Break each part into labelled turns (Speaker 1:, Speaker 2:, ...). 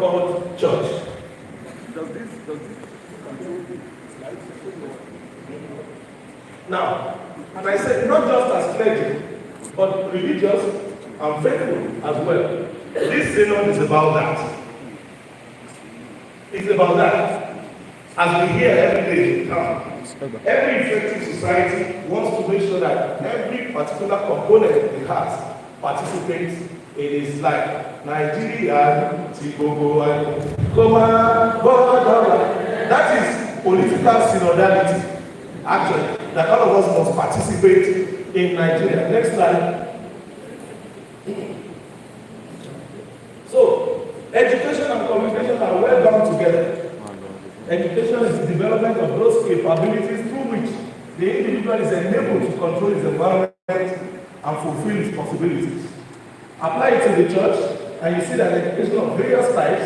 Speaker 1: called church. Now, and I said not just as clergy, but religious and faithful as well. This synod is about that. It's about that. As we hear every day now, every effective society wants to make sure that every particular component it has participates in its life. Nigeria, Tigogo, that is political synodality. Actually, that all of us must participate in Nigeria. Next slide. So, education and communication are well bound together. Education is the development of those capabilities through which the individual is enabled to control his environment and fulfill his possibilities. Apply it to the church, and you see that education of various types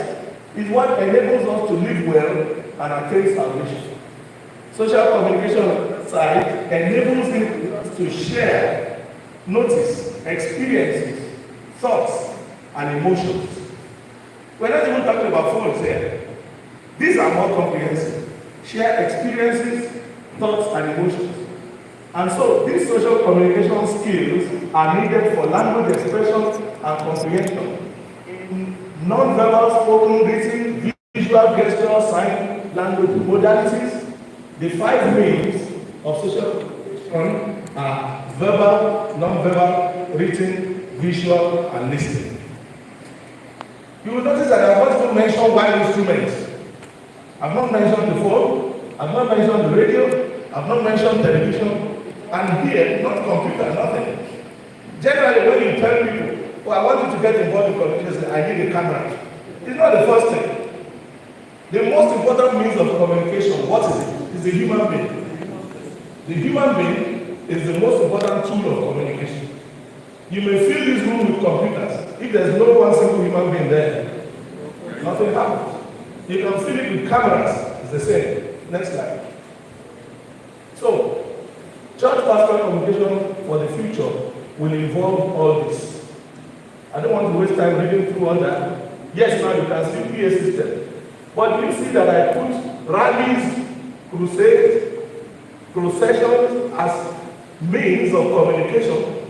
Speaker 1: is what enables us to live well and attain salvation. Social communication side enables it to share, notice, experiences, thoughts, and emotions. We're not even talking about phones here. These are more comprehensive. Share experiences, thoughts, and emotions. And so, these social communication skills are needed for language expression and comprehension. In non-verbal, spoken, written, visual, gestural, sign language modalities, the 5 means of social communication are verbal, non-verbal, written, visual, and listening. You will notice that I want to mention 1 instrument. I've not mentioned the phone, I've not mentioned the radio, I've not mentioned television, and here, not computer, nothing. Generally, when you tell people, oh, I want you to get involved in communication, I need a camera. It's not the first thing. The most important means of communication, what is it? It's the human being. The human being is the most important tool of communication. You may fill this room with computers. If there's no one single human being there, nothing happens. You can fill it with cameras, it's the same. Next slide. So, church pastoral communication for the future will involve all this. I don't want to waste time reading through all that. Yes, now you can see PA system. But you see that I put rallies, crusades, processions as means of communication.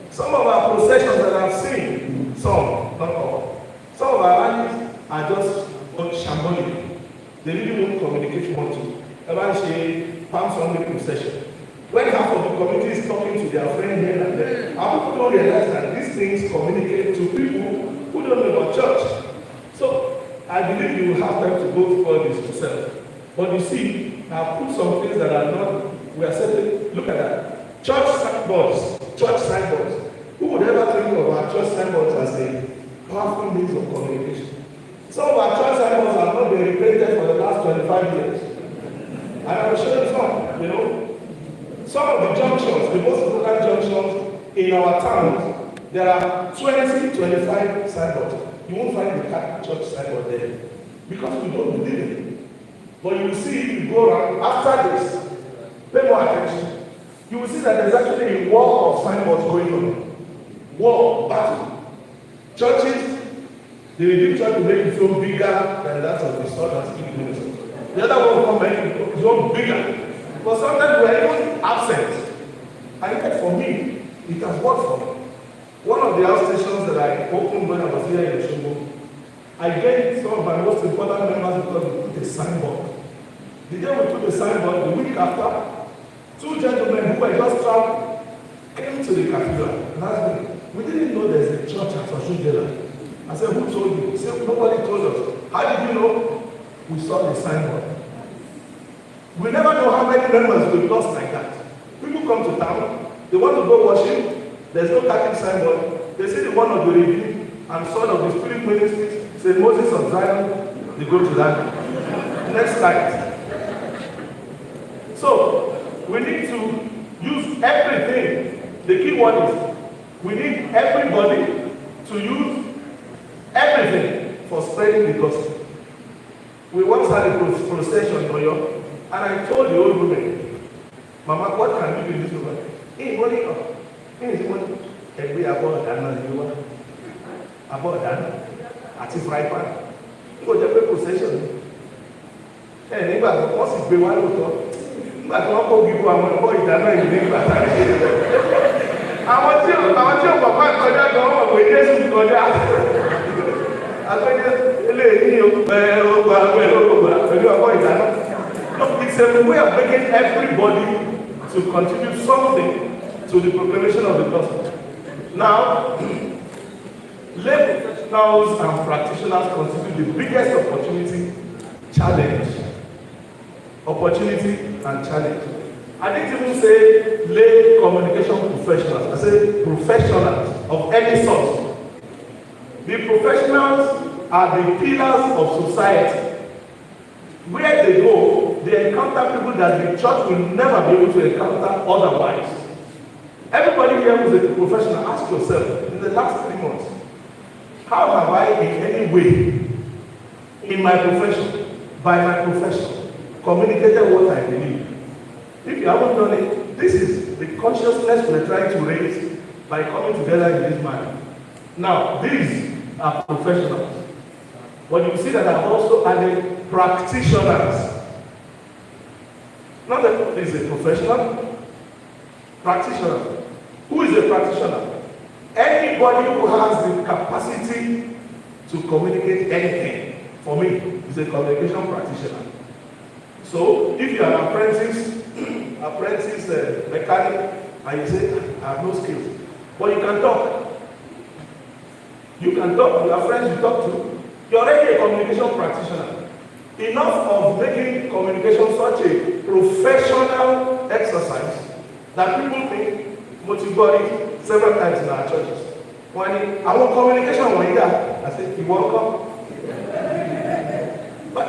Speaker 1: Some of our processions that I've seen, some, not all, some of our rallies are just shambolic. They really don't communicate much. Ever say Palm Sunday procession. When half of the community is talking to their friend here and there, our people don't realize that these things communicate to people who don't know about church. So I believe you will have time to go through all this yourself. But you see, I've put some things that are not, we are saying, look at that. Church signboards, church signboards. Who would ever think of our church signboards as a powerful means of communication? Some of our church signboards have not been repainted for the last 25 years. And I will show you some, you know. Some of the junctions, the most important junctions in our towns, there are 20, 25 signboards. You won't find the church signboard there because we don't believe in it. But you will see if you go around after this, pay more attention. You will see that there's actually a war of signboards going on. War, battle. Churches, they will try to make it so bigger than that of the store that's in ministry. The other one will come make it so bigger. But sometimes we are even absent. And yet for me, it has worked for me. One of the house stations that I opened when I was here in Oshogo, I gained some of my most important members because we put a signboard. The day we put a signboard, the week after, 2 gentlemen who were just traveling came to the cathedral and asked me, we didn't know there's a church at Oshogo. I said, who told you? He said, nobody told us. How did you know? We saw the signboard. We never know how many members we've lost like that. People come to town, they want to go worship, there's no Catholic signboard. They see the one of the review and son of the Spirit Ministries, St. Moses of Zion, they go to that. Next slide. So, we need to use everything. The key word is, we need everybody to use everything for spreading the gospel. We once had a procession in Oyo, and I told the old woman, Mama, what can you do in this woman? Hey, what do you know? Hey, what? Every about that, you want about that. àti fry pan. N kò jẹ́ pé possession. Nígbà tí wọ́n sì gbé wá lóòótọ́, nígbà tí wọ́n kó gbogbo àwọn ẹ̀kọ́ ìdáná ìlú nígbà tá a ṣe lọ. Àwọn tí ò pàpà kọjá gan wọ́n pè Jésù kọjá. Àgbẹ̀jẹ̀ eléyìí ọgbà pẹ̀lú ọkọ̀ ìdáná. It's a way of making everybody to contribute something to the proclamation of the gospel. Now, lay professionals and practitioners constitute the biggest opportunity and challenge. I didn't even say lay communication professionals. I say professionals of any sort. The professionals are the pillars of society. Where they go, they encounter people that the church will never be able to encounter otherwise. Everybody here who is a professional, ask yourself, in the last 3 months, how have I in any way, in my profession, by my profession, communicated what I believe? If you haven't done it, this is the consciousness we're trying to raise by coming together in this manner. Now, these are professionals. But you see that I've also added practitioners. Not that is a professional, practitioner. Who is a practitioner? Anybody who has the capacity to communicate anything, for me, is a communication practitioner. So, if you are an apprentice mechanic, and you say, I have no skills, but you can talk. You can talk, you have friends you talk to. You're already a communication practitioner. Enough of making communication such a professional exercise that people think motivate several times in our churches. When our communication was there, I said, you're welcome. But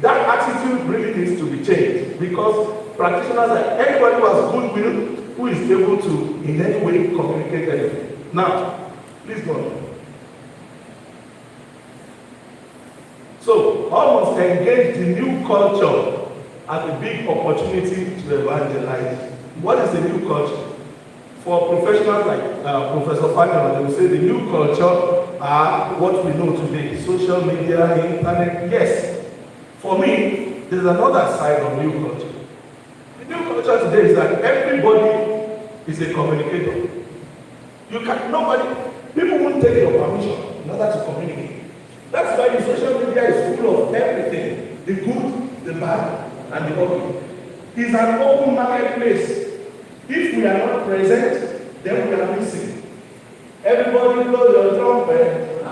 Speaker 1: that attitude really needs to be changed, because practitioners are anybody who has goodwill, who is able to in any way communicate anything. Now, please go on. So, almost engage the new culture as a big opportunity to evangelize. What is the new culture? For professionals like Professor Fanion, they will say the new culture are what we know today, social media, internet. Yes. For me, there's another side of new culture. The new culture today is that everybody is a communicator. People won't take your permission in order to communicate. That's why the social media is full of everything, the good, the bad, and the ugly. It's an open marketplace. If we are not present, then we are missing. Everybody blow your trumpet.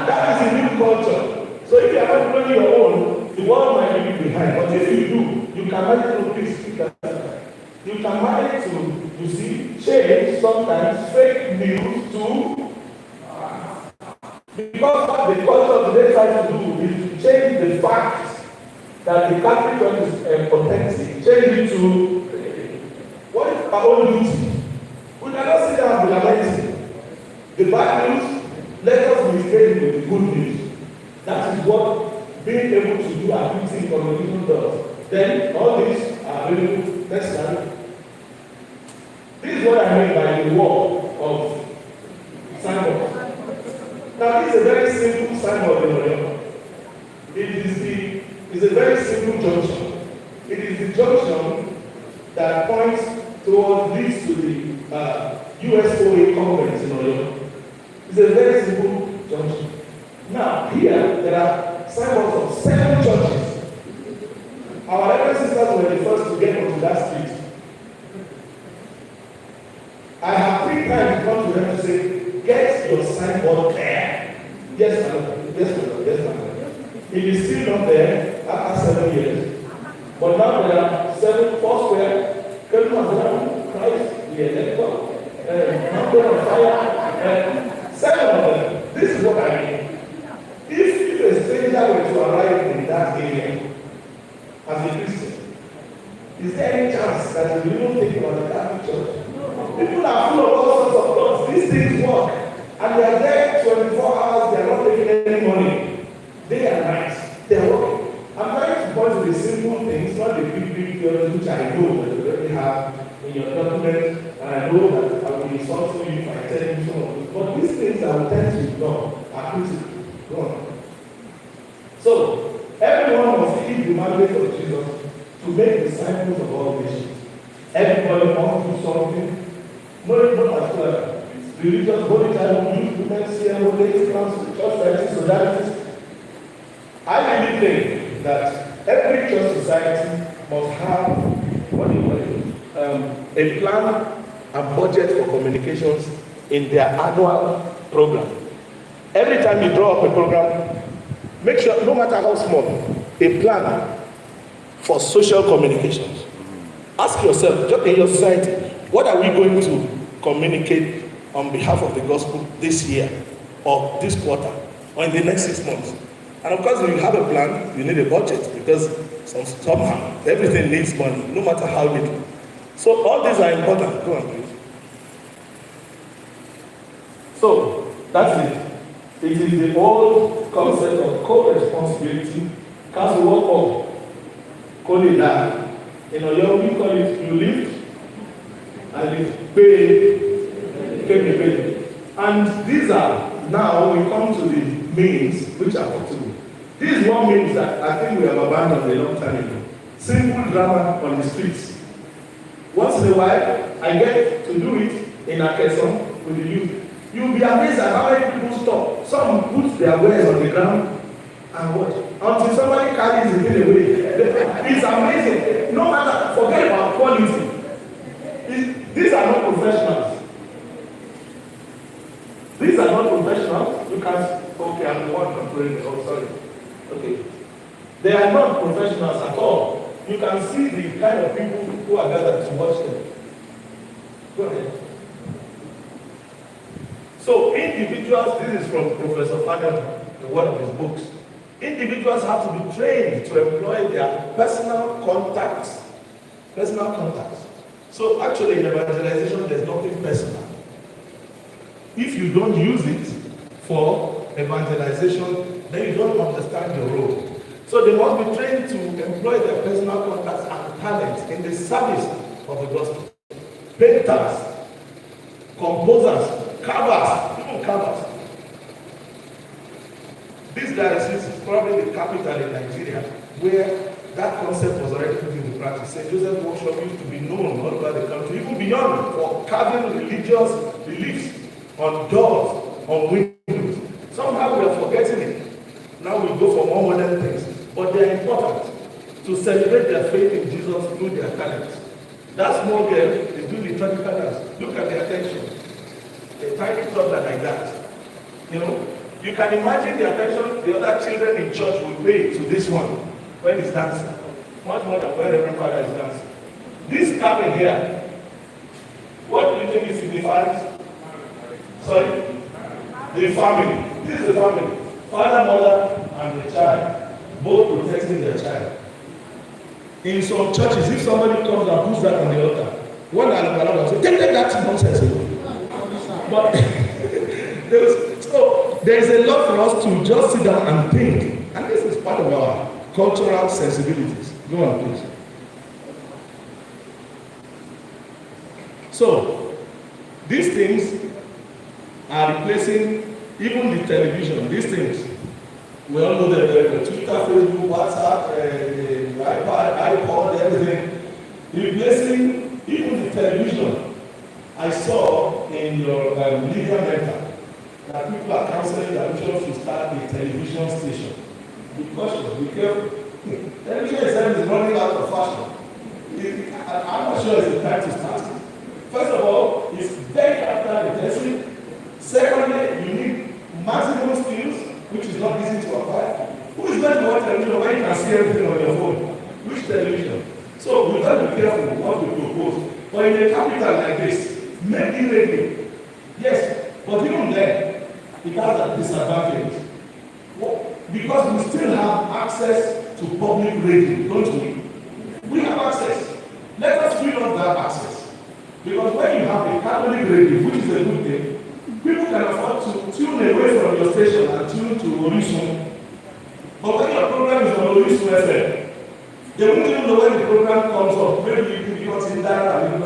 Speaker 1: That is a new culture. So if you are not blowing your own, the world might be behind. But if you do, you can manage to please speak that. You can manage to, change sometimes fake news to. Because what the culture of today tries to do is to change the fact that the Catholic Church is authentic, change it to what is our own duty. We cannot sit down and lament the bad news. Let us mistake with the good news. That is what being able to do activity in communication does. Then all these are available. Next time. This is what I mean by the work of signboard. Now, this is a very simple signboard in Oyo. It's a very simple junction. It is the junction that points leads to the USOA conference in Oyo. It's a very simple junction. Now, here, there are signboards of 7 churches. Our Reverend sisters were the first to get onto that street. I have 3 times gone to them to say, get your signboard there. Yes, madam. Yes, madam. Yes, madam. It is still not there after 7 years. But now there are 7 Foursquare, Christ, the Elector, Mountain of Fire, 7 of them. This is what I mean. If a stranger were to arrive in that area as a Christian, is there any chance that you will think about the Catholic Church? People are full of all sorts of thoughts. These things work. And they are there 24 hours, they are not taking any money. Day and night, they are working. I'm trying to point to the simple things, not the big theories which I know that you already have in your document, and I know that I will insult you if I tell you some of this. But these things I will tend to ignore. mandate of Jesus to make disciples of all nations. Everybody wants to do something. No particular religious, holy time, youth, women, CM, ladies, council, church, friends, societies. I really think that every church society must have a plan and budget for communications in their annual program. Every time you draw up a program, make sure, no matter how small, a plan for social communications. Ask yourself, just in your society, what are we going to communicate on behalf of the gospel this year, or this quarter, or in the next 6 months? And of course, if you have a plan, you need a budget, because somehow everything needs money, no matter how little. So all these are important. Go on, please. So that's it. It is the old concept of co-responsibility. Council work of Kolida. In Oyo, we call it you live and you pay. And these are, now we come to the means which are possible. This is one means that I think we have abandoned a long time ago. Simple drama on the streets. Once in a while, I get to do it in Akeson with the youth. You'll be amazed at how many people stop. Some put their wares on the ground and watch until somebody carries the thing away. It's amazing. No matter, forget about quality. These are not professionals. These are not professionals. You can, okay, I'm the one controlling it. Oh, sorry. Okay. They are not professionals at all. You can see the kind of people who are gathered to watch them. Go ahead. So individuals, this is from Professor Fagel, the one of his books. Individuals have to be trained to employ their personal contacts. Personal contacts. So actually in evangelization, there's nothing personal. If you don't use it for evangelization, then you don't understand your role. So they must be trained to employ their personal contacts and talents in the service of the gospel. Painters, composers, carvers, even carvers. This diocese is probably the capital in Nigeria where that concept was already put into practice. St. Joseph's Workshop used to be known all over the country, even beyond, for carving religious beliefs on doors, on windows. Somehow we are forgetting it. Now we go for more modern things. But they are important to celebrate their faith in Jesus through their talents. That small girl is doing liturgical dance. Look at the attention. A tiny toddler like that. You know, you can imagine the attention the other children in church will pay to this one when he's dancing. Much more than when Reverend Father is dancing. This carving here, what do you think it signifies? Sorry? The family. This is the family. Father, mother, and the child, both protecting their child. In some churches, if somebody comes and puts that on the altar, one will say, take that nonsense away. But there is a lot for us to just sit down and think. And this is part of our cultural sensibilities. Go on, please. So, these things are replacing even the television. These things, we all know them very well. Twitter, Facebook, WhatsApp, iPad, iPod, everything. Replacing even the television. I saw in your media mentor that people are counseling that we should start a television station. Be cautious, be careful. Television is running out of fashion. I'm not sure it's the time to start it. First of all, it's very capital intensive. Secondly, you need maximum skills, which is not easy to acquire. Who is going to watch television when you can see everything on your phone? Which television? So we have to be careful what we propose. But in a capital like this, make it radio. Yes, but even then, it has a disadvantage. Because we still have access to public radio, don't we? We have access. Let us fill up that access. Because when you have a Catholic radio, which is a good thing, people can afford to tune away from your station and tune to Orisun. But when your program is on Orisun FM, they won't even know when the program comes up. Maybe you can be in that and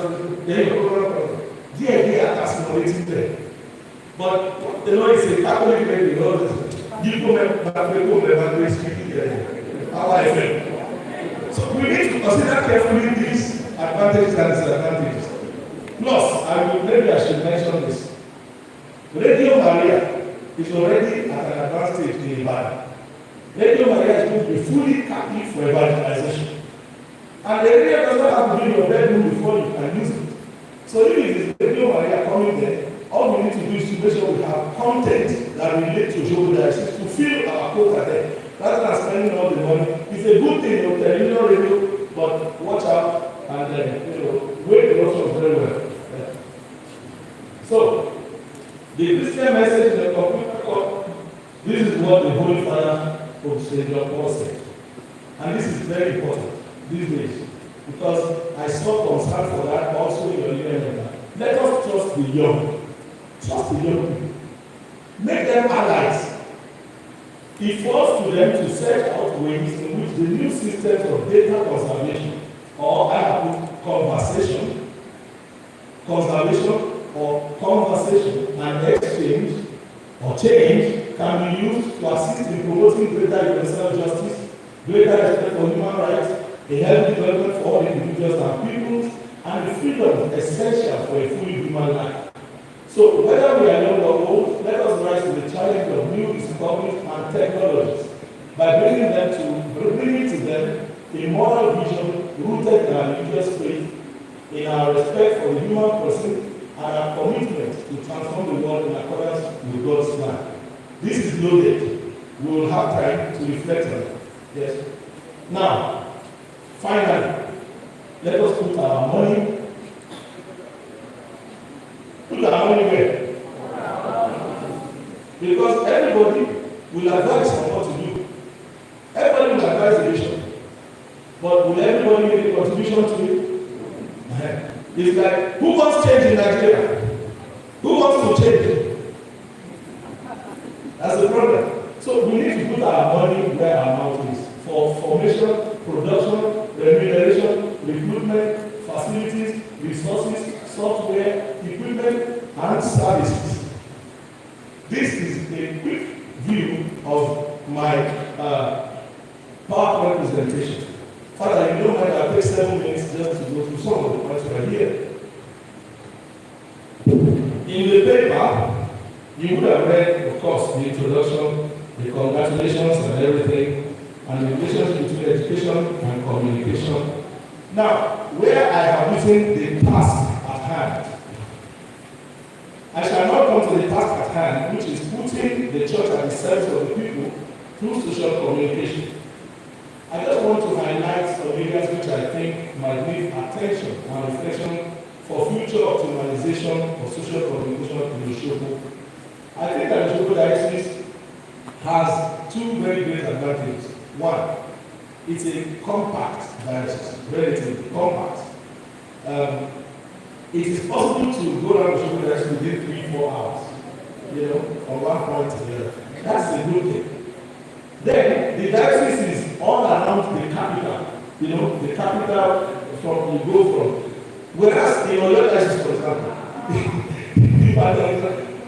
Speaker 1: then your program comes up. They are asking there. But you know, it's a Catholic radio. You go back speaking there. How I feel. So we need to consider carefully these advantages and disadvantages. Plus, maybe I should mention this. Radio Maria is already at an advanced stage in Ibadan. Radio Maria is going to be fully captive for evangelization. And the radio does not have to be in your bedroom before you can use it. So if it is Radio Maria coming there, all we need to do is to make sure we have content that relate to Jehovah's Witnesses to fill our quota there. Rather than spending all the money. It's a good thing, television, radio, but watch out and weigh the options very well. Yeah. So, the Christian message in the computer code, this is what the Holy Father of St. John Paul said. And this is very important these days, because I saw concern for that also in your leader. Let us trust the young. Trust the young people. Make them allies. It falls to them to search out ways in which the new systems of data conservation or conversation and exchange or change can be used to assist in promoting greater universal justice, greater respect for human rights, a healthy development for all individuals and peoples, and the freedom essential for a fully human life. So whether we are young or old, let us rise to the challenge of new discoveries and technologies by bringing to them a moral vision rooted in our religious faith, in our respect for the human person, and our commitment to transform the world in accordance with God's plan. This is loaded. We will have time to reflect on it. Yes. Now, finally, let us put our money. Put our money where? Because everybody will advise on what to do. Everybody will advise the vision. But will everybody make a contribution to it? It's like, who wants change in Nigeria? Who wants to change? That's the problem. So we need to put our money where our mouth is for formation, production, remuneration, recruitment, facilities, resources, software, equipment, and services. This is a quick view of my PowerPoint presentation. Father, you don't mind, I'll take 7 minutes just to go through some of the points right here. In the paper, you would have read, of course, the introduction, the congratulations and everything, and the relationship between education and communication. Now, where I have written the task at hand, I shall not come to the task at hand, which is putting the church at the service of the people through social communication. I just want to highlight some areas which I think might need attention and reflection for future optimization of social communication in the Osogbo. I think that the Osogbo Diocese has two very great advantages. One, it's a compact diocese, relatively compact. It is possible to go around the Osogbo Diocese within 3-4 hours, from one point to the other. That's a good thing. Then the diocese is all around the capital. The capital from you go from. Whereas in Oyo Diocese, for example,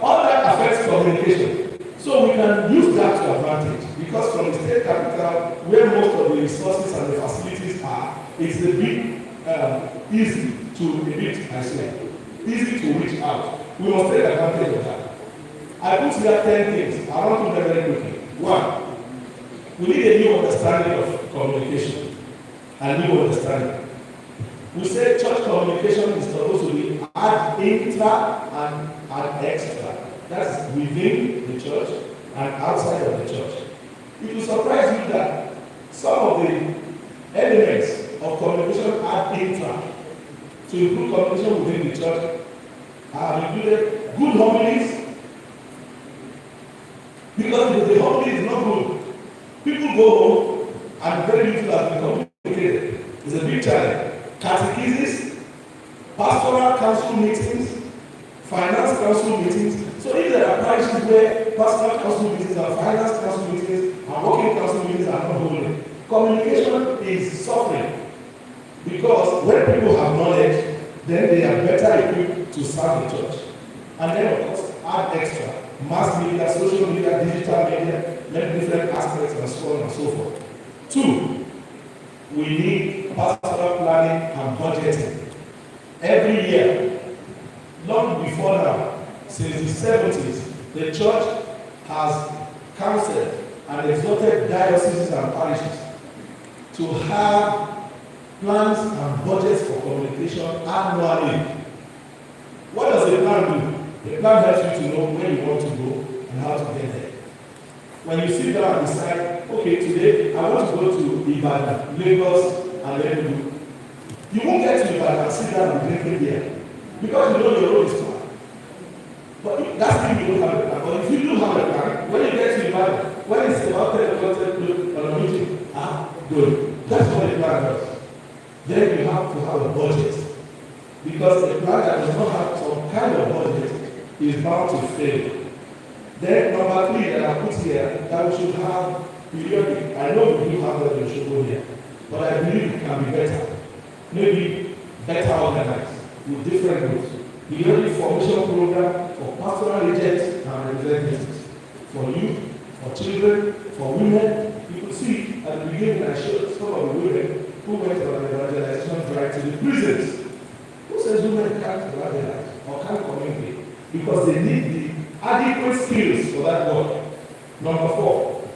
Speaker 1: all that affects communication. So we can use that to advantage because from the state capital, where most of the resources and the facilities are, it's a bit easy to reach out. We must take advantage of that. I put here 10 things. I want to do them very quickly. One, we need a new understanding of communication and new understanding. We say church communication is supposed to be ad intra and ad extra. That's within the church and outside of the church. It will surprise you that some of the elements of communication ad intra to improve communication within the church are included good homilies, because if the homily is not good, people go home and very little has been communicated. It's a big challenge. Catechesis, pastoral council meetings, finance council meetings. So if there are parishes where pastoral council meetings and finance council meetings and working council meetings are not holding, communication is suffering. Because when people have knowledge, then they are better equipped to serve the church. And then of course, add extra. Mass media, social media, digital media, different aspects and so on and so forth. Two, we need pastoral planning and budgeting. Every year, long before now, since the 70s, the church has counseled and exhorted dioceses and parishes to have plans and budgets for communication annually. What does a plan do? A plan helps you to know where you want to go and how to get there. When you sit down and decide, okay, today I want to go to Ibadan, Lagos, and Enugu, you won't get to Ibadan and sit down and drink it there because you know your road is far. But that's if you don't have a plan. But if you do have a plan, when you get to Ibadan, when it's about 10 o'clock on a meeting, good. That's what a plan does. Then you have to have a budget. Because a plan that does not have some kind of budget is bound to fail. Then number 3 that I put here, that we should have periodic. I know we do have that we should go here, but I believe it can be better. Maybe better organized with different groups. Periodic formation program for pastoral agents and representatives, for youth, for children, for women. You could see at the beginning I showed some of the women who went on an evangelization drive to the prisons. Who says women can't evangelize or can't communicate? Because they need the adequate skills for that work. Number 4,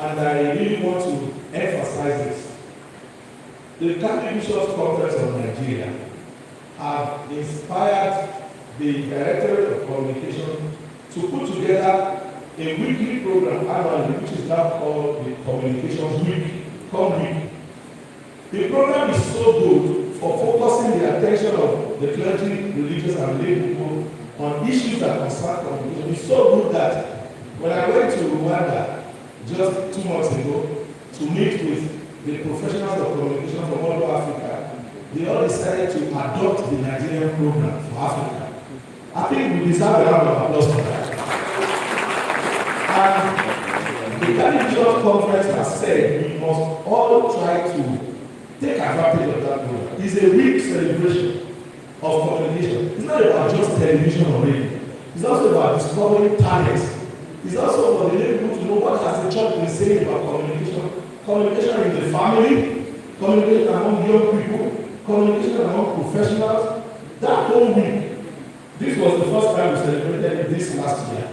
Speaker 1: and I really want to emphasize this. The Catholic Bishops' Conference of Nigeria have inspired the Directorate of Communication to put together a weekly program annually, which is now called the Communications Week, ComWeek. The program is so good for focusing the attention of the clergy, religious, and lay people on issues that concern communication. It's so good that when I went to Rwanda just 2 months ago to meet with the professionals of communication from all over Africa, they all decided to adopt the Nigerian program for Africa. I think we deserve a round of applause for that. And the Catholic Bishops' Conference has said we must all try to take advantage of that program. It's a week celebration of communication. It's not about just television or radio. It's also about discovering talents. It's also for the lay people to know what has the church been saying about communication. Communication in the family, communication among young people, communication among professionals. That whole week, this was the first time we celebrated this last year.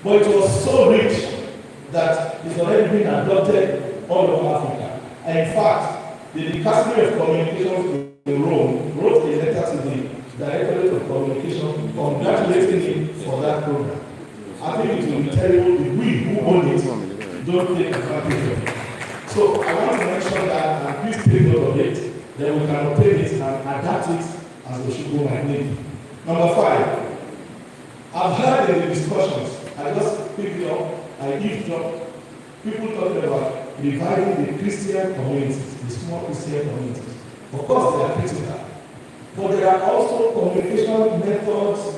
Speaker 1: But it was so rich that it's already been adopted all over Africa. And in fact, the Dicastery of Communications in Rome wrote a letter to the Directorate of Communication congratulating him for that program. I think it will be terrible if we who own it don't take advantage of it. So I want to mention that, and please take note of it, then we can obtain it and adapt it as we should go might need. Number 5, I've heard in the discussions, I just picked it up, I eavesdropped, people talking about reviving the Christian communities, the small Christian communities. Of course, they are critical. But there are also communication methods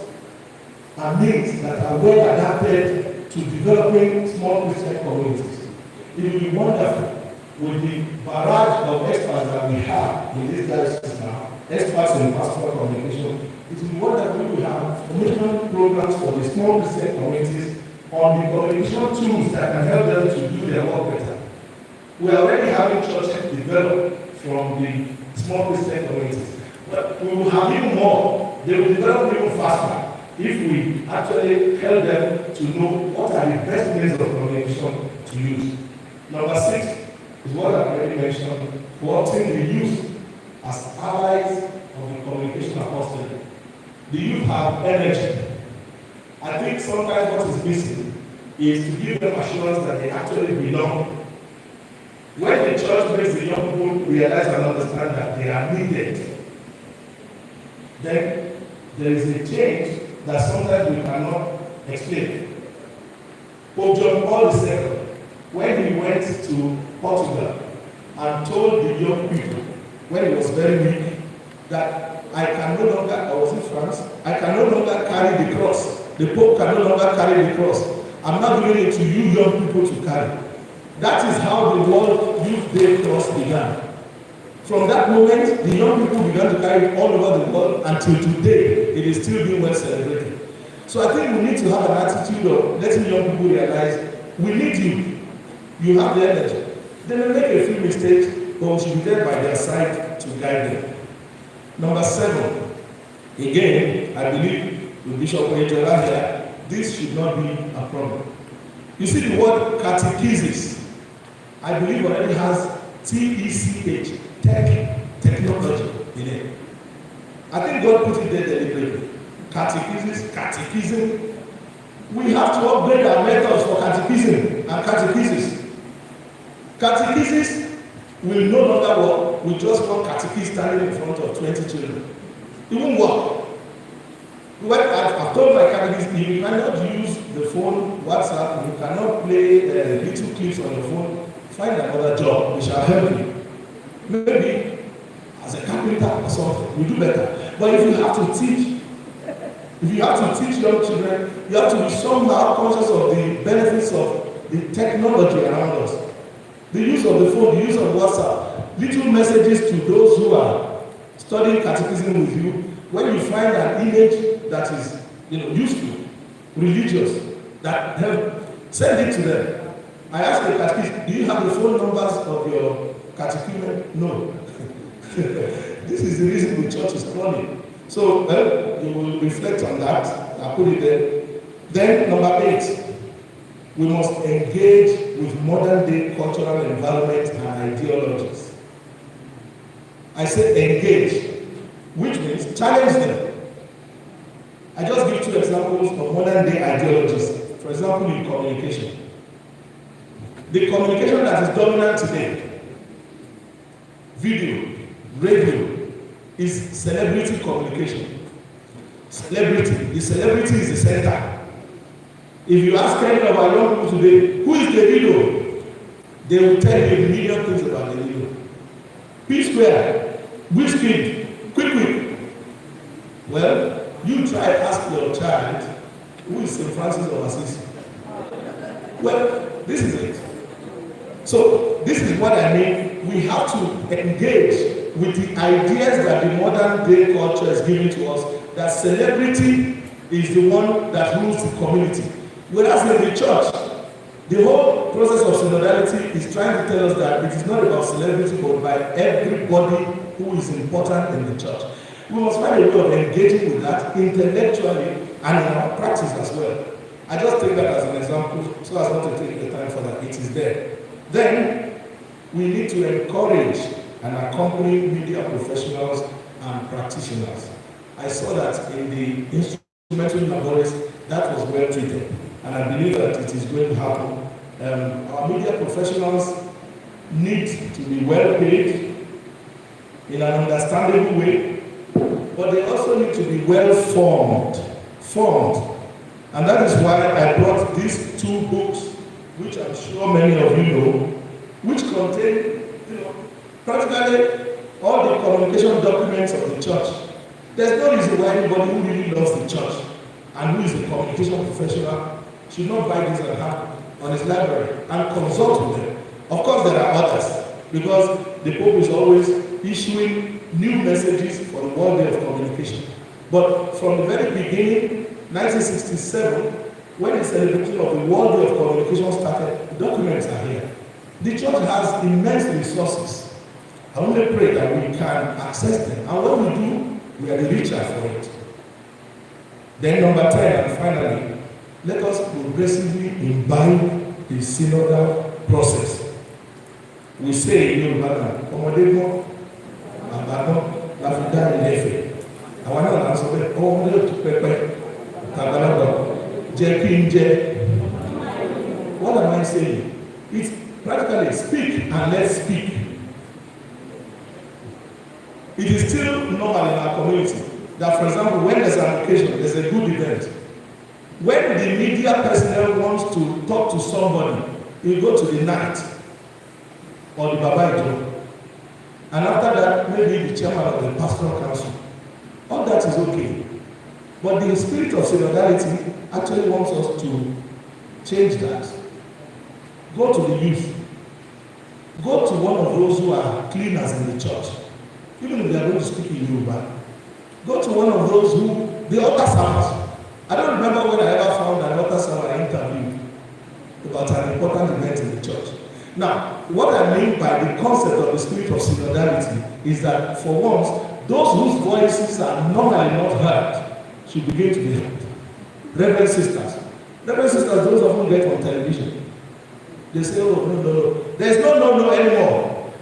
Speaker 1: and means that are well adapted to developing small Christian communities. It will be wonderful with the barrage of experts that we have in this diocese now, experts in pastoral communication. It will be wonderful if we have formation programs for the small Christian communities on the communication tools that can help them to do their work better. We are already having churches develop from the small Christian communities. But we will have even more. They will develop even faster if we actually help them to know what are the best means of communication to use. Number 6 is what I've already mentioned, coopting the youth as allies of the communication apostolate. The youth have energy. I think sometimes what is missing is to give them assurance that they actually belong. When the church makes the young people realize and understand that they are needed, then there is a change that sometimes we cannot explain. Pope John Paul II, when he went to Portugal and told the young people, when he was very weak, that I can no longer, I was in France, I can no longer carry the cross. The Pope can no longer carry the cross. I'm not giving it to you young people to carry. That is how the World Youth Day cross began. From that moment, the young people began to carry it all over the world until today. It is still being well celebrated. So I think we need to have an attitude of letting young people realize we need you. You have the energy. They may make a few mistakes, but we should be there by their side to guide them. Number 7, again, I believe with Bishop Oyejola here, this should not be a problem. You see the word catechesis, I believe already has TECH, technology in it. I think God put it there deliberately. Catechesis, catechism. We have to upgrade our methods for catechism and catechesis. Catechesis will no longer work. We just want catechist standing in front of 20 children. It won't work. When I've told my catechist, you cannot use the phone, WhatsApp, you cannot play little clips on your phone, find another job, we shall help you. Maybe as a carpenter or something, we do better. But if you have to teach, young children, you have to be somehow conscious of the benefits of the technology around us. The use of the phone, the use of WhatsApp, little messages to those who are studying catechism with you. When you find an image that is, useful, religious, that help, send it to them. I asked the catechist, do you have the phone numbers of your catechumen? No. This is the reason the church is crawling. So, you will reflect on that. I'll put it there. Then, number 8, we must engage with modern day cultural environment and ideologies. I say engage, which means challenge them. I just give 2 examples of modern day ideologies. For example, in communication. The communication that is dominant today, video, radio, is celebrity communication. The celebrity is the center. If you ask any of our young people today, who is Davido? They will tell you a million things about Davido. P-Square, Wizkid, Quick. Well, you try to ask your child, who is St. Francis of Assisi? Well, this is it. So, this is what I mean. We have to engage with the ideas that the modern day culture is giving to us, that celebrity is the one that rules the community. Whereas in the church, the whole process of synodality is trying to tell us that it is not about celebrity, but by everybody who is important in the church. We must find a way of engaging with that intellectually and in our practice as well. I just take that as an example, so as not to take the time for that. It is there. Then, we need to encourage and accompany media professionals and practitioners. I saw that in the instrumental laboratories, that was well treated. And I believe that it is going to happen. Our media professionals need to be well paid in an understandable way, but they also need to be well formed. And that is why I brought these 2 books, which I'm sure many of you know, which contain, practically all the communication documents of the church. There's no reason why anybody who really loves the church and who is a communication professional should not buy this and have on his library and consult with them. Of course, there are others, because the Pope is always issuing new messages for the World Day of Communication. But from the very beginning, 1967, when the celebration of the World Day of Communication started, the documents are here. The church has immense resources. I only pray that we can access them. And when we do, we are the richer for it. Then number 10, and finally, let us progressively imbibe the synodal process. We say in Yoruba, ọmọdé àgbàdàn la fi dá ilé Ifẹ̀. Àwọn náà là ń sọ pé ọmọdé tó pẹpẹ tàgbàlagbà jẹ́ kí n jẹ. What am I saying? It's practically speak and let's speak. It is still normal in our community that, for example, when there's an occasion, there's a good event. When the media personnel wants to talk to somebody, you go to the night or the Baba Ijo. And after that, maybe the chairman of the pastoral council. All that is okay. But the spirit of synodality actually wants us to change that. Go to the youth. Go to one of those who are cleaners in the church. Even if they are going to speak in Yoruba. Go to one of those who, the altar servers. I don't remember when I ever found an altar server I interviewed about an important event in the church. Now, what I mean by the concept of the spirit of synodality is that for once, those whose voices are normally not heard should begin to be heard. Reverend sisters, those often get on television. They say, oh, no. There's no anymore.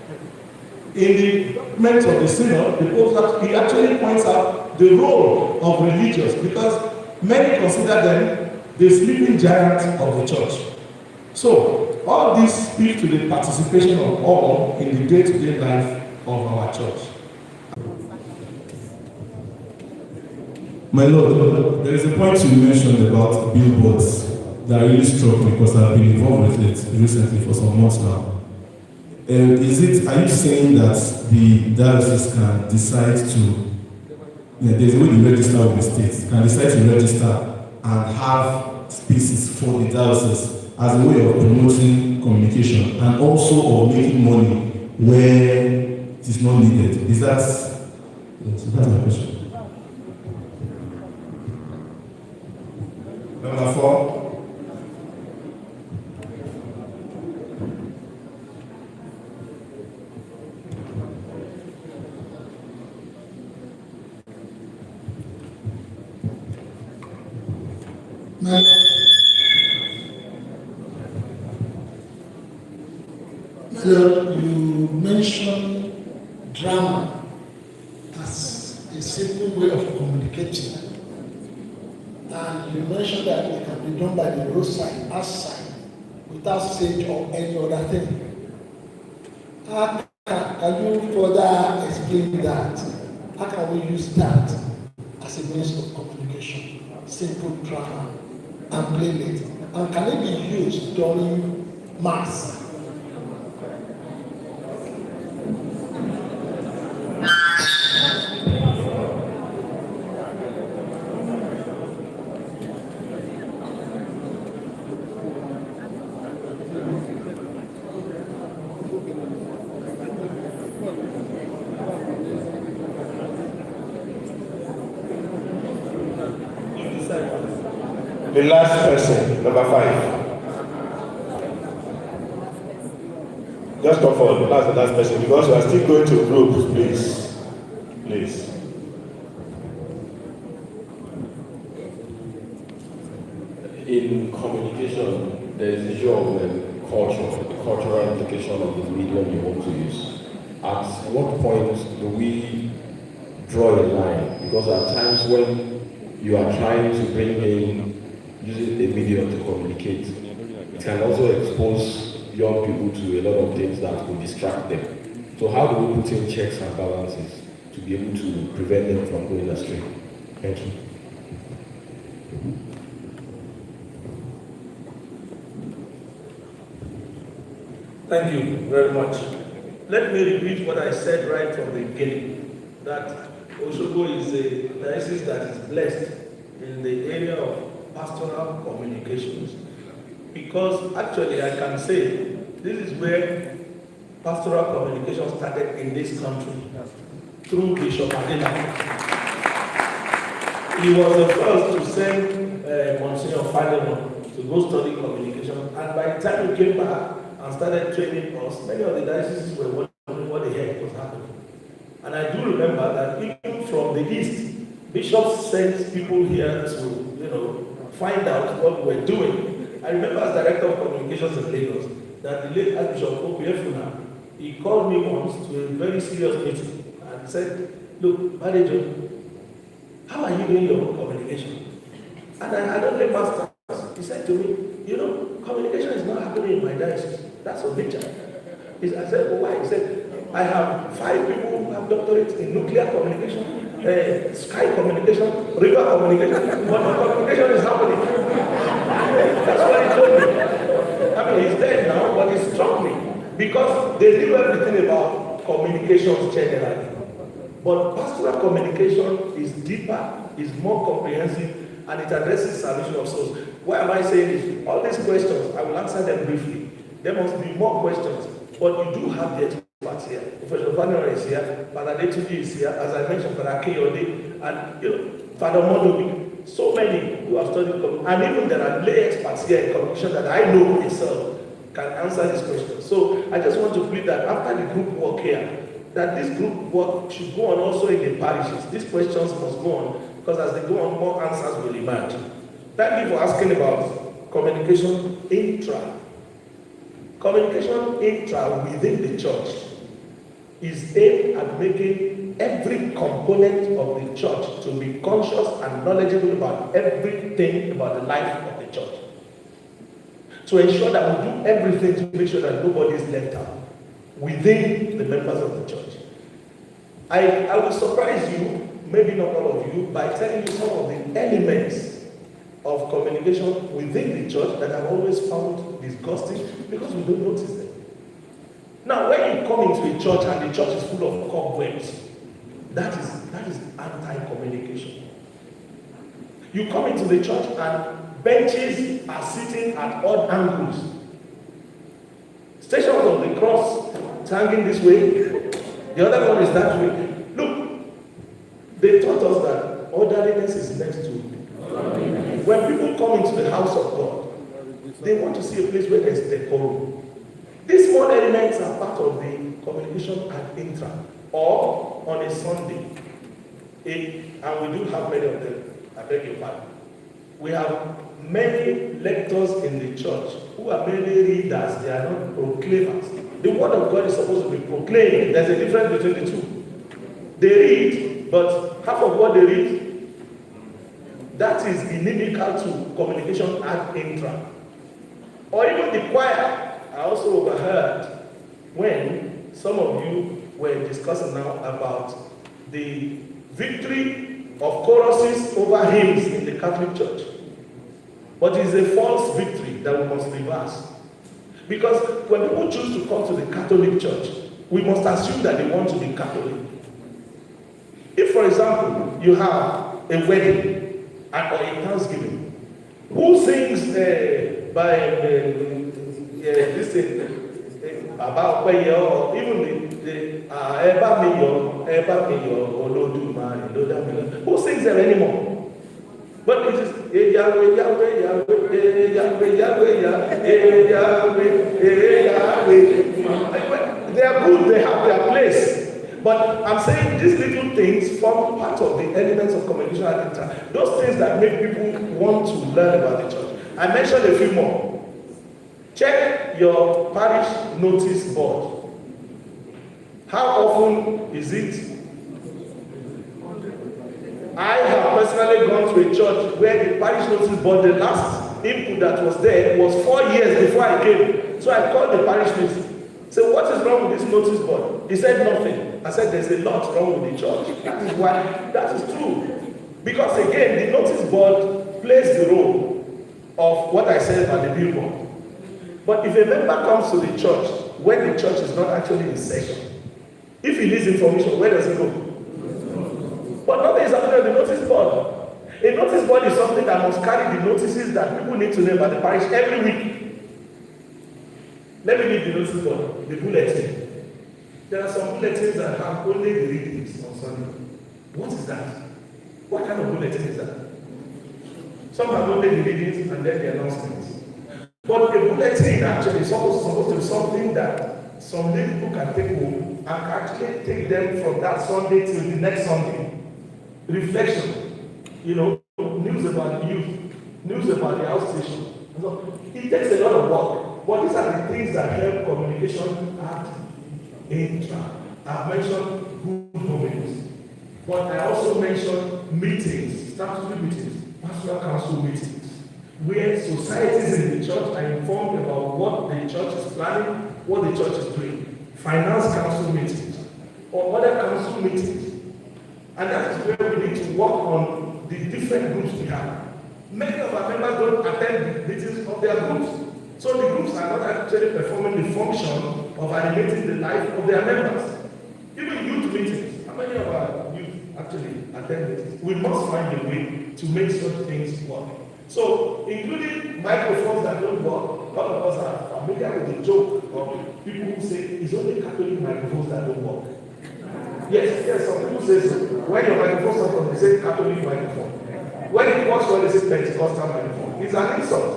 Speaker 1: In the document of the synod, the Pope, he actually points out the role of religious, because many consider them the sleeping giants of the church. So, all this speaks to the participation of all in the day-to-day life of our church.
Speaker 2: My Lord, there is a point you mentioned about billboards that really struck me because I've been involved with it recently for some months now. Are you saying that the diocese can decide to, there's a way to register with the state, can decide to register and have spaces for the diocese as a way of promoting communication and also of making money where it is not needed? That's my question.
Speaker 1: Number 4.
Speaker 3: You mentioned drama as a simple way of communicating. And you mentioned that it can be done by the roadside, outside, without stage or any other thing. Can you further explain that? How can we use that as a means of communication? Simple drama and plain it. And can it be used during Mass?
Speaker 1: The last person, number 5. Just come forward, that's the last person, because we are still going to groups, please. Please.
Speaker 4: In communication, there is the issue of culture, the cultural implication of the medium you want to use. At what point do we draw a line? Because there are times when you are trying to bring in using a medium to communicate, it can also expose young people to a lot of things that could distract them. So how do we put in checks and balances to be able to prevent them from going astray? Thank you.
Speaker 1: Thank you very much. Let me repeat what I said right from the beginning, that Osogbo is a diocese that is blessed in the area of pastoral communications, because actually I can say this is where pastoral communication started in this country through Bishop Adela. He was the first to send Monsignor Filemon to go study communication, and by the time he came back and started training us, many of the dioceses were wondering what the heck was happening. And I do remember that even from the East, bishops sent people here to, find out what we were doing. I remember as Director of Communications in Lagos, that the late Archbishop Obiefuna, he called me once to a very serious meeting and said, look, Badejo, how are you doing your own communication? And I don't let pastors. He said to me, communication is not happening in my diocese. That's a picture. I said, well, why? He said, I have 5 people who have doctorates in nuclear communication, sky communication, river communication, but no communication is happening. That's what he told me. I mean, he's dead now, but it struck me because they knew everything about communications generally. But pastoral communication is deeper, is more comprehensive, and it addresses salvation of souls. Why am I saying this? All these questions, I will answer them briefly. There must be more questions, but you do have the experts here. Professor Emmanuel is here, Father Adetoyese is here, as I mentioned, Father Akeyode, and Father Modobi. So many who have studied communication, and even there are lay experts here in communication that I know myself. can answer this question. So I just want to plead that after the group work here, that this group work should go on also in the parishes. These questions must go on, because as they go on, more answers will emerge. Thank you for asking about communication intra. Communication intra within the church is aimed at making every component of the church to be conscious and knowledgeable about everything about the life of the church. To ensure that we do everything to make sure that nobody is left out within the members of the church. I will surprise you, maybe not all of you, by telling you some of the elements of communication within the church that I've always found disgusting because we don't notice them. Now, when you come into a church and the church is full of cobwebs, that is anti-communication. You come into the church and benches are sitting at odd angles. Stations of the cross is hanging this way, the other one is that way. Look, they taught us that orderliness is next to. When people come into the house of God, they want to see a place where there's decorum. These small elements are part of the communication at intra or on a Sunday. And we do have many of them. I beg your pardon. We have many lectors in the church who are mainly readers, they are not proclaimers. The word of God is supposed to be proclaimed. There's a difference between the two. They read, but half of what they read, that is inimical to communication ad intra. Or even the choir. I also overheard when some of you were discussing now about the victory of choruses over hymns in the Catholic Church. But it is a false victory that we must reverse. Because when people choose to come to the Catholic Church, we must assume that they want to be Catholic. If, for example, you have a wedding or a Thanksgiving, who sings by this thing about prayer, or even the who sings there anymore? But it is Yahweh, Yahweh, Yahweh, Yahweh, Yahweh, Yahweh, Yahweh. They are good, they have their place. But I'm saying these little things form part of the elements of communication at the time. Those things that make people want to learn about the church. I mentioned a few more. Check your parish notice board. How often is it? I have personally gone to a church where the parish notice board, the last input that was there was 4 years before I came. So I called the parish priest. So what is wrong with this notice board? He said nothing. I said there's a lot wrong with the church. That is why, that is true. Because again, the notice board plays the role of what I said about the billboard. But if a member comes to the church when the church is not actually in session, if he needs information, where does he go? But nothing is happening on the notice board. A notice board is something that must carry the notices that people need to know about the parish every week. Let me read the notice board, the bulletin. There are some bulletins that have only the readings on Sunday. What is that? What kind of bulletin is that? Some have only the readings and then the announcements. But a bulletin actually is supposed to be something that some people can take home and actually take them from that Sunday till the next Sunday. Reflection, news about the youth, news about the house station. So it takes a lot of work, but these are the things that help communication at intra. I've mentioned good moments, but I also mentioned meetings, statutory meetings, pastoral council meetings, where societies in the church are informed about what the church is planning, what the church is doing. Finance council meetings, or other council meetings. And that is where we need to work on the different groups we have. Many of our members don't attend the meetings of their groups. So the groups are not actually performing the function of animating the life of their members. Even youth meetings, how many of our youth actually attend meetings? We must find a way to make such things work. So, including microphones that don't work, all of us are familiar with the joke of people who say it's only Catholic microphones that don't work. Yes, some people say so. When your microphone comes from, they say Catholic microphone. When it works, when they say Pentecostal microphone. It's an insult.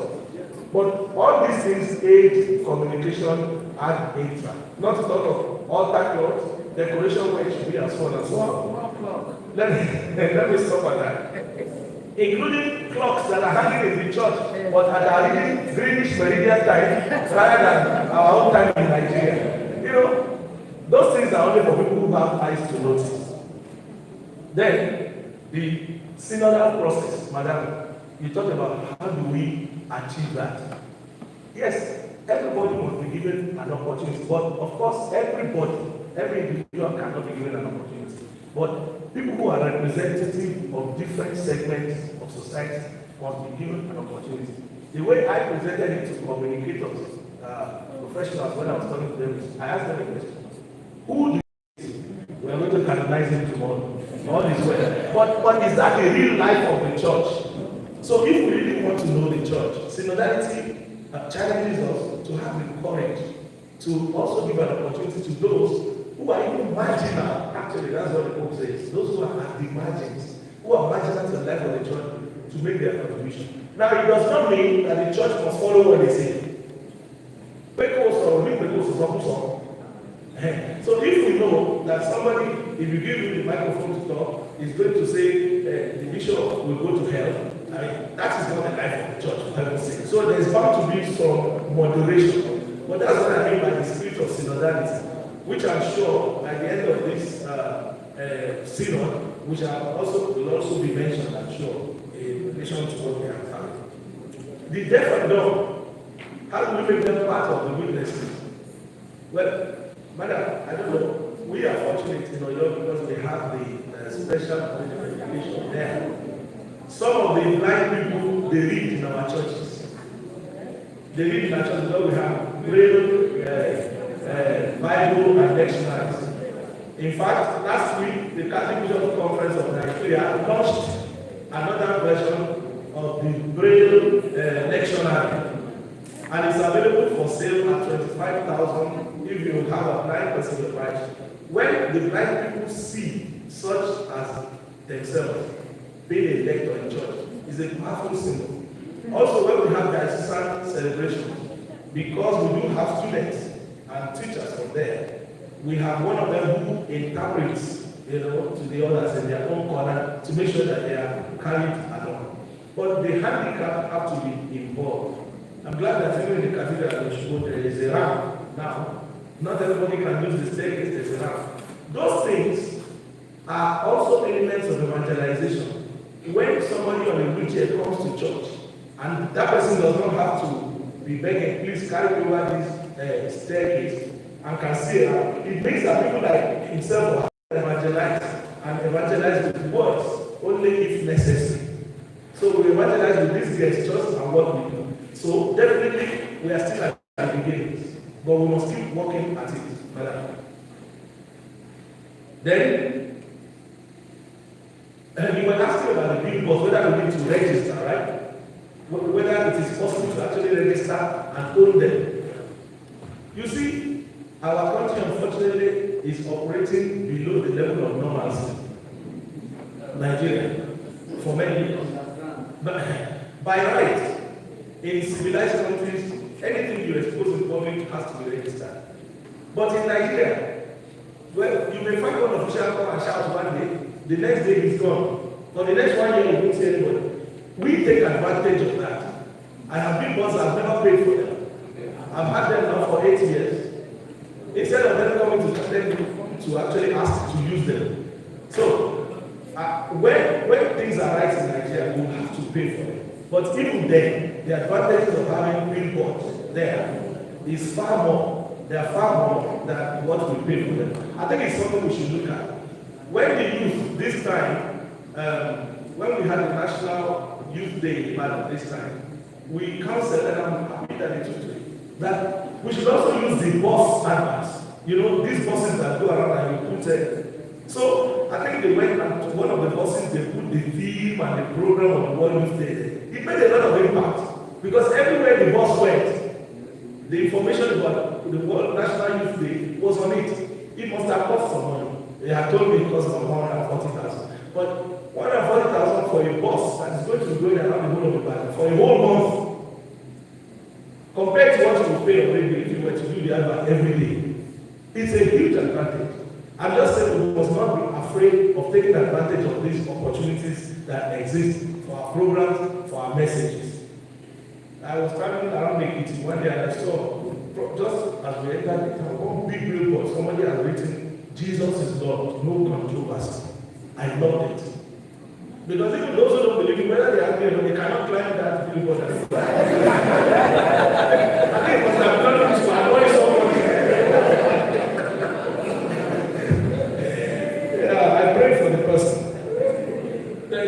Speaker 1: But all these things aid communication and intra. Not to talk of altar cloths, decoration where it should be, and so on and so on. Let me stop at that. Including clocks that are hanging in the church, but that are reading Greenwich Meridian time rather than our own time in Nigeria. You know, those things are only for people who have eyes to notice. Then, the synodal process, madam, you talked about how do we achieve that. Yes, everybody must be given an opportunity, but of course, every individual cannot be given an opportunity. But people who are representative of different segments of society must be given an opportunity. The way I presented it to communicators, professionals, when I was talking to them, I asked them a question. Who do you think we are going to canonize him tomorrow? All is well. But is that the real life of the church? So if we really want to know the church, synodality challenges us to have the courage to also give an opportunity to those who are even marginal. Actually, that's what the Pope says. Those who are at the margins, who are marginal to the life of the church, to make their contribution. Now, it does not mean that the church must follow what they say. So if we know that somebody, if you give him the microphone to talk, is going to say the bishop will go to hell, I mean, that is not the life of the church, I would say. So there is bound to be some moderation. But that's what I mean by the spirit of synodality, which I'm sure by the end of this synod, which will also be mentioned, I'm sure, in relation to what we are having. The deaf and dumb, how do we make them part of the witnesses? Well, madam, I don't know. We are fortunate in Oyo because we have the special education there. Some of the blind people, they read in our churches. They read in our churches because we have Braille, Bible, and dictionaries. In fact, last week, the Catholic Bishop Conference of Nigeria launched another version of the Braille lectionary. And it's available for sale at 25,000 if you have a blind person in Christ. When the blind people see such as themselves being a lector in church, is a powerful symbol. Also, when we have diocesan celebrations, because we do have students and teachers from there, we have one of them who interprets, to the others in their own corner to make sure that they are carried along. But the handicap have to be involved. I'm glad that even in the cathedral in Shibbo there is a ramp now. Not everybody can use the staircase, there's a ramp. Those things are also elements of evangelization. When somebody on a wheelchair comes to church and that person does not have to be begging, please carry me over this staircase and can see around, it makes that people like himself evangelize and evangelize with words only if necessary. So we evangelize with these gestures and what we do. So definitely we are still at the beginnings, but we must keep working at it, madam. Then you were asking about the billboards, whether we need to register, right? Whether it is possible to actually register and own them. You see, our country unfortunately is operating below the level of normalcy. Nigeria, for many years. But by right, in civilized countries, anything you expose in public has to be registered. But in Nigeria, well, you may find one official come and shout one day, the next day he's gone. For the next 1 year, you won't see anybody. We take advantage of that. I have been boss, I've never paid for them. I've had them now for 8 years. Instead of them coming to actually ask to use them. So, when things are right in Nigeria, we will have to pay for them. But even then, the advantages of having billboards there is far more. They are far more than what we pay for them. I think it's something we should look at. When the youth, this time, when we had the National Youth Day this time, we counseled, and I'm happy that they took it, that we should also use the bus adverts. These buses that go around and you put it. So I think they went to one of the buses, they put the theme and the program of the World Youth Day. It made a lot of impact because everywhere the bus went, the information about the World National Youth Day was on it. It must have cost some money. They had told me it cost about 140,000. But 140,000 for a bus that is going to be going around the whole of the planet for a whole month. compared to what you pay on radio if you were to do the advert every day. It's a huge advantage. I'm just saying we must not be afraid of taking advantage of these opportunities that exist for our programs, for our messages. I was traveling around the kitchen one day and I saw, just as we entered the town, one big billboard, somebody has written, "Jesus is Lord, no controversy." I loved it. Because even those who don't believe it, whether they are there or they cannot climb that billboard and fly. I think it must have done this to annoy someone. Yeah, I pray for the person. Then,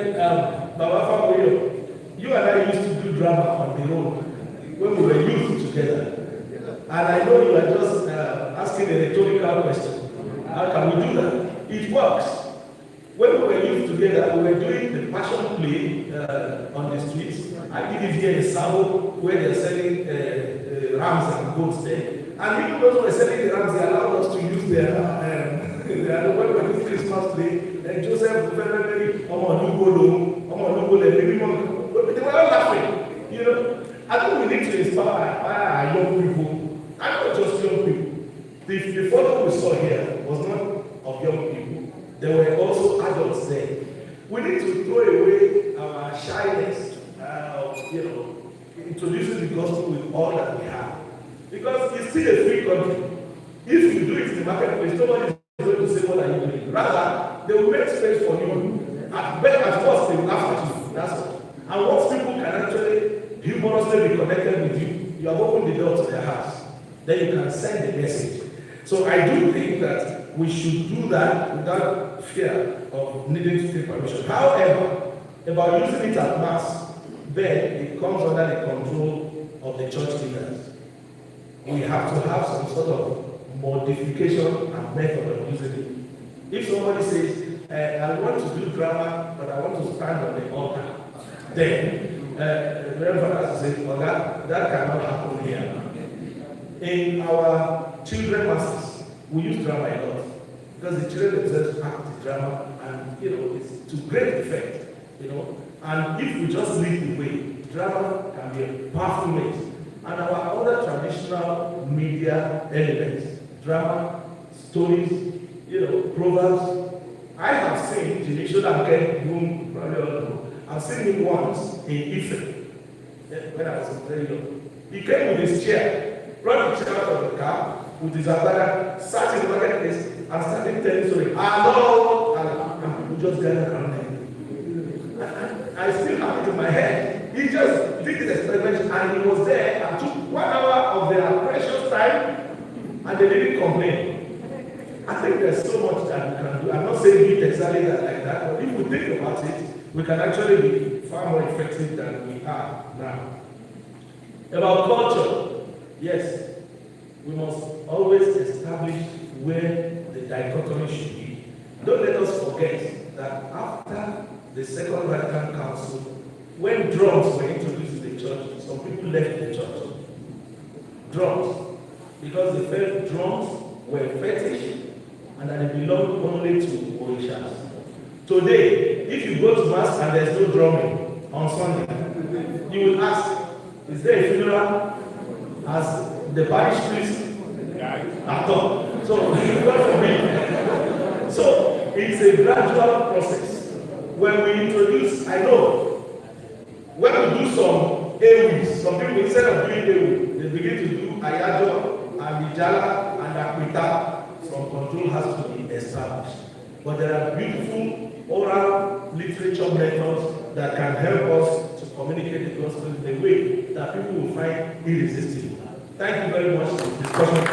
Speaker 1: Baba Faboyo, you and I used to do drama on the road when we were youth together. And I know you are just asking a rhetorical question. How can we do that? It works. When we were youth together, we were doing the passion play on the streets. I did it here in Sabo, where they're selling rams and goats there. And even those who were selling the rams, they allowed us to use their when we were doing Christmas play, and Joseph very, they were all laughing, you know. I think we need to inspire our young people, and not just young people. The photo we saw here was not of young people. There were also adults there. We need to throw away our shyness, introducing the gospel with all that we have. Because it's still a free country. If you do it in the marketplace, nobody is going to say, "What are you doing?" Rather, they will make space for you. At worst, they will laugh at you. That's all. And once people can actually humorously be connected with you, you have opened the door to their hearts. Then you can send a message. So I do think that we should do that without fear of needing to take permission. However, about using it at mass, then it comes under the control of the church leaders. We have to have some sort of modification and method of using it. If somebody says, "I want to do drama, but I want to stand on the altar," then the Reverend has to say, "Well, that cannot happen here." In our children masses, we use drama a lot because the children themselves act the drama, and it's to great effect. And if we just lead the way, drama can be a powerful means. And our other traditional media elements, drama, stories, proverbs. I have seen Jimmy Shodanke, whom probably all know. I've seen him once in Ife when I was very young. He came with his chair, brought the chair out of the car with his umbrella, sat in the marketplace, and started telling stories. Hello! And people just gathered around him. I still have it in my head. He just did this experiment and he was there and took 1 hour of their precious time and they didn't complain. I think there's so much that we can do. I'm not saying it exactly like that, but if we think about it, we can actually be far more effective than we are now. About culture, yes, we must always establish where the dichotomy should be. Don't let us forget that after the Second Vatican Council, when drums were introduced in the church, some people left the church. Drums, because they felt drums were fetish and that they belonged only to Orishas. Today, if you go to mass and there's no drumming on Sunday, you will ask, "Is there a funeral? As the parish priest at all?" So, God forbid. So, it's a gradual process. When we introduce, I know, when we do some AWIs, some people, instead of doing AWI, they begin to do Ayajo, Abijala, and Akwita. Some control has to be established. But there are beautiful oral literature methods that can help us to communicate the gospel in a way that people will find irresistible. Thank you very much for the discussion.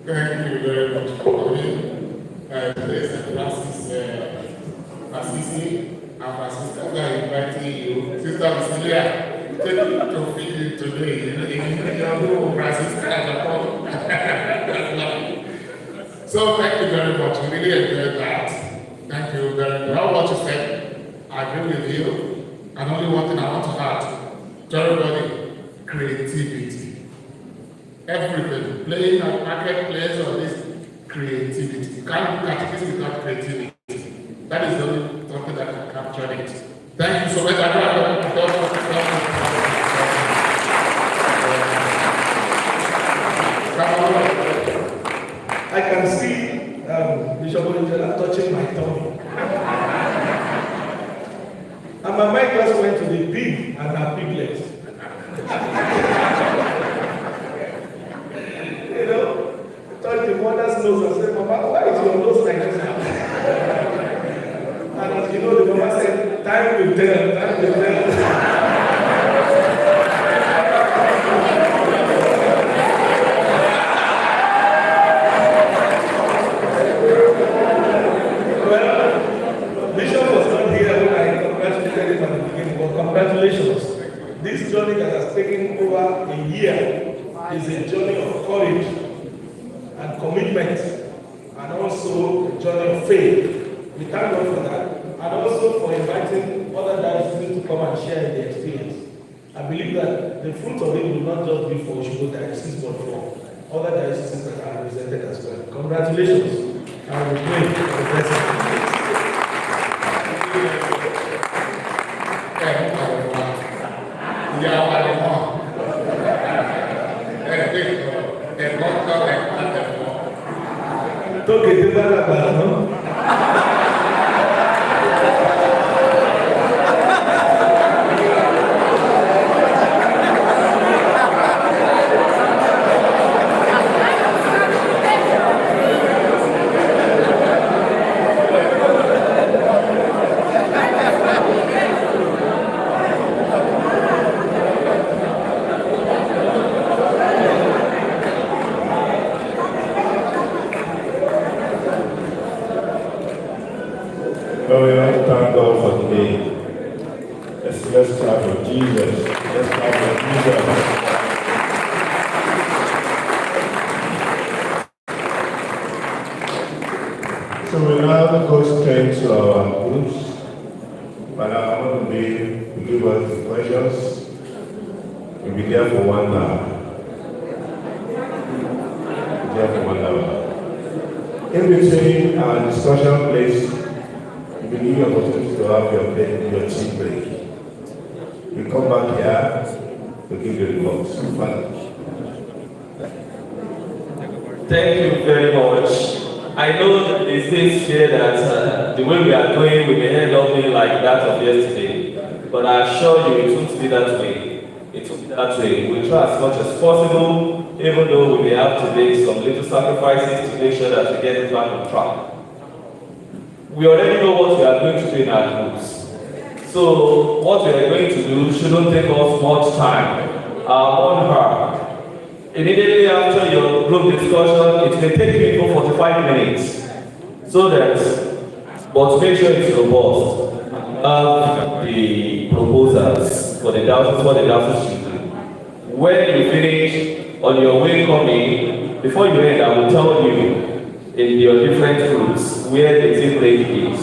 Speaker 5: Thank you very much for coming. Today's Francis, and my sisters are inviting you. Sister Cecilia, take you to feed you today. You know, Francisca and Apollo. So thank you very much. We really enjoyed that. Thank you very much. All what you said, I agree with you. And only one thing I want to add to everybody, creativity. Everything, playing at marketplace or this creativity. You can't do catechism without creativity. That is the only something that can capture it. Thank you so much.
Speaker 1: I can see Bishop Oyedepo touching my tummy. And my mind just went to the pig and her piglets. You know, touch the mother's nose and say, Mama, why is your nose like this now? And as you know, the mama said, time will tell, time will tell. Congratulations. This journey that has taken over a year is a journey of courage and commitment and also a journey of faith. We thank God for that. And also for inviting other dioceses to come and share the experience. I believe that the fruit of it will not just be for Oshogo Diocese, but for other dioceses that are represented as well. Congratulations. And we pray for the blessing. Toque de bala, ¿no?
Speaker 6: Well, we want to thank God for today. Let's clap for Jesus. Let's clap for Jesus. So we now go straight to our groups. But I'm going to give us the questions. We'll be there for 1 hour. We'll be there for 1 hour. In between our discussion, please. We give you opportunity to have your tea break. You come back here to give you the remarks.
Speaker 7: Thank you very much. I know that they say here that the way we are going, we may end up being like that of yesterday. But I assure you, it won't be that way. It won't be that way. We'll try as much as possible, even though we may have to make some little sacrifices to make sure that we get it back on track. We already know what we are going to do in our groups. So what we are going to do shouldn't take us much time. On her. Immediately after your group discussion, it may take people 45 minutes. So that, but make sure it's robust. The proposals for the diocese should do. When you finish, on your way coming, before you end, I will tell you in your different groups where the tea break is.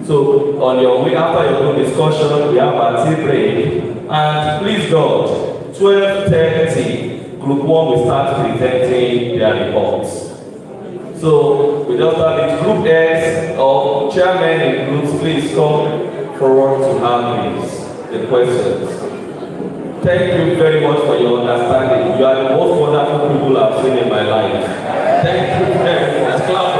Speaker 7: So on your way after your own discussion, we have our tea break. And please God, 12:30, group 1 will start presenting their reports. So we just have the group S or chairman in groups, please come forward to have the questions. Thank you very much for your understanding. You are the most wonderful people I've seen in my life. Thank you very much.